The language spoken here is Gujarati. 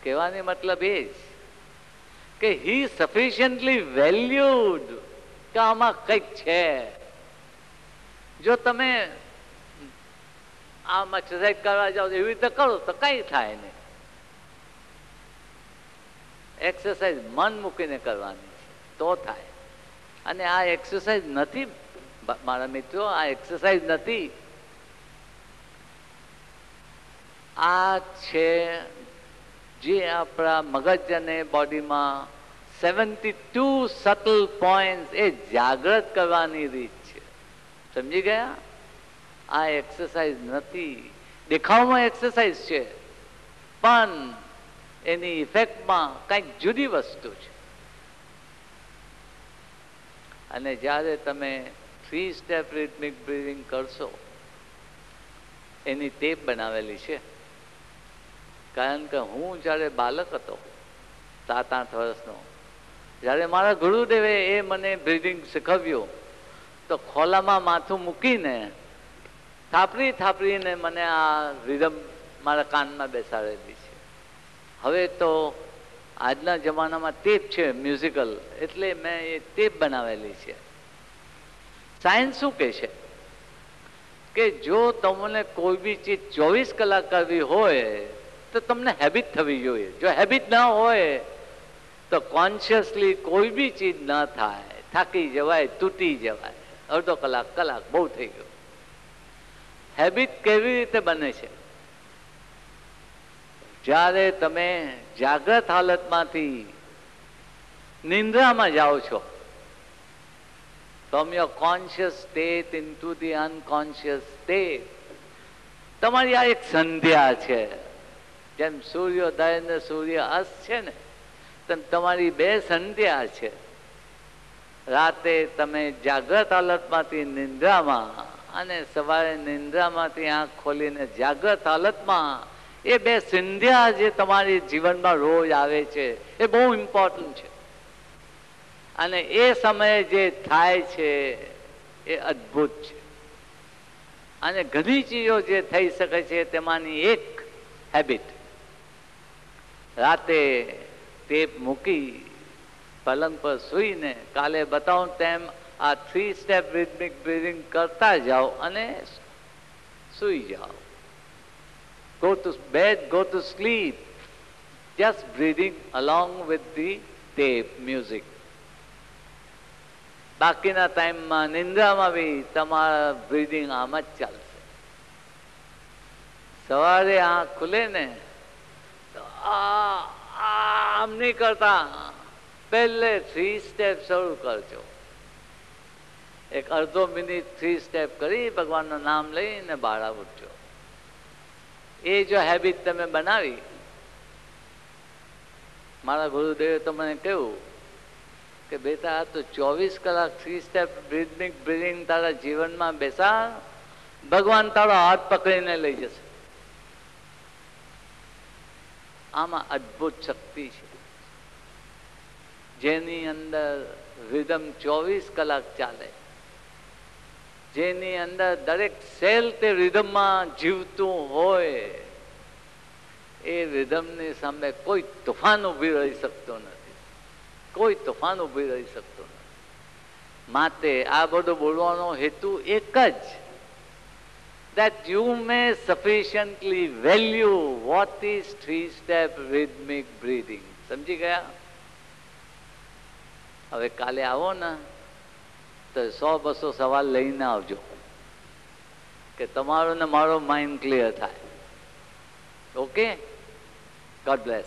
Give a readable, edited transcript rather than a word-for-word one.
કહેવાની મતલબ એ જ કે હી સફિશિયન્ટલી વેલ્યુડ, કે આમાં કંઈક છે. જો તમે આમ એક્સરસાઇઝ કરવા જાઓ એવી રીતે કરો તો કઈ થાય નહીં. એક્સરસાઇઝ મન મૂકીને કરવાની છે તો થાય. અને આ એક્સરસાઇઝ નથી મારા મિત્રો, આ એક્સરસાઇઝ નથી. આ છે જે આપણા મગજ અને બોડીમાં 72 સટલ પોઈન્ટ એ જાગૃત કરવાની રીત છે. સમજી ગયા? આ એક્સરસાઇઝ નથી. દેખાવમાં એક્સરસાઇઝ છે પણ એની ઇફેક્ટમાં કંઈક જુદી વસ્તુ છે. અને જ્યારે તમે 3 સ્ટેપ રિધમિક બ્રીથિંગ કરશો એની ટેપ બનાવેલી છે. કારણ કે હું જ્યારે બાળક હતો 7-8 વર્ષનો, જ્યારે મારા ગુરુદેવે એ મને બ્રીથિંગ શીખવ્યું તો ખોલામાં માથું મૂકીને થાપરી થાપરીને મને આ રિધમ મારા કાનમાં બેસાડેલી છે. હવે તો આજના જમાનામાં ટેપ છે મ્યુઝિકલ, એટલે મેં એ ટેપ બનાવેલી છે. સાયન્સ શું કહે છે કે જો તમને કોઈ બી ચીજ 24 કલાક કરવી હોય તો તમને હેબિટ થવી જોઈએ. જો હેબિટ ના હોય તો કોન્શિયસલી કોઈ બી ચીજ ના થાય, થાકી જવાય, તૂટી જવાય. અડધો કલાક, કલાક બહુ થઈ ગયો. હેબિટ કેવી રીતે બને છે? જ્યારે તમે જાગ્રત હાલતમાંથી નિંદ્રામાં જાઓ છો, from your conscious state into the unconscious state, તમારી આ એક સંધ્યા છે. જેમ સૂર્યોદય ને સૂર્ય અસ્ત છે ને, તેમ તમારી બે સંધ્યા છે. રાતે તમે જાગ્રત હાલતમાંથી નિંદ્રામાં અને સવારે નિંદ્રામાંથી આંખ ખોલીને જાગ્રત હાલતમાં, એ બે સંધ્યા જે તમારી જીવનમાં રોજ આવે છે એ બહુ ઇમ્પોર્ટન્ટ છે. અને એ સમયે જે થાય છે એ અદ્ભુત છે. અને ઘણી ચીજો જે થઈ શકે છે તેમાંની એક હેબિટ, રાતે ટેપ મૂકી પલંગ પર સૂઈને કાલે બતાવું તેમ આ 3 સ્ટેપ રિધમિક બ્રીથિંગ કરતા જાઓ અને સૂઈ જાઓ. Go to bed, go to sleep, just breathing along with the tape music. બાકીના ટાઈમમાં નિંદ્રામાં બી તમારા બ્રીથિંગ આમ જ ચાલશે. સવારે આંખ ખુલે ને તો આમ નહીં કરતા, પહેલે 3 સ્ટેપ શરૂ કરજો. એક અડધો મિનિટ 3 સ્ટેપ કરી ભગવાનનું નામ લઈને બહાર ઉઠજો. એ જો હેબિટ તમે બનાવી, મારા ગુરુદેવે તો મને કહ્યું કે બેટા આ તો 24 કલાક 3 સ્ટેપ રિધમિક બ્રીથિંગ તારા જીવનમાં બેસાડ, ભગવાન તારો હાથ પકડીને લઈ જશે. આમાં અદ્ભુત શક્તિ છે જેની અંદર રિધમ 24 કલાક ચાલે, જેની અંદર દરેક સેલ તે રિધમમાં જીવતું હોય. એ રિધમની સામે કોઈ તોફાન ઉભી રહી શકતો નથી, કોઈ તોફાન ઉભી રહી શકતો નથી. માટે આ બધું બોલવાનો હેતુ એક જ, that you may sufficiently value what is 3 step rhythmic breathing. સમજી ગયા? હવે કાલે આવો ને તો 100-200 સવાલ લઈને આવજો કે તમારો ને મારો માઇન્ડ ક્લિયર થાય. ઓકે? God bless.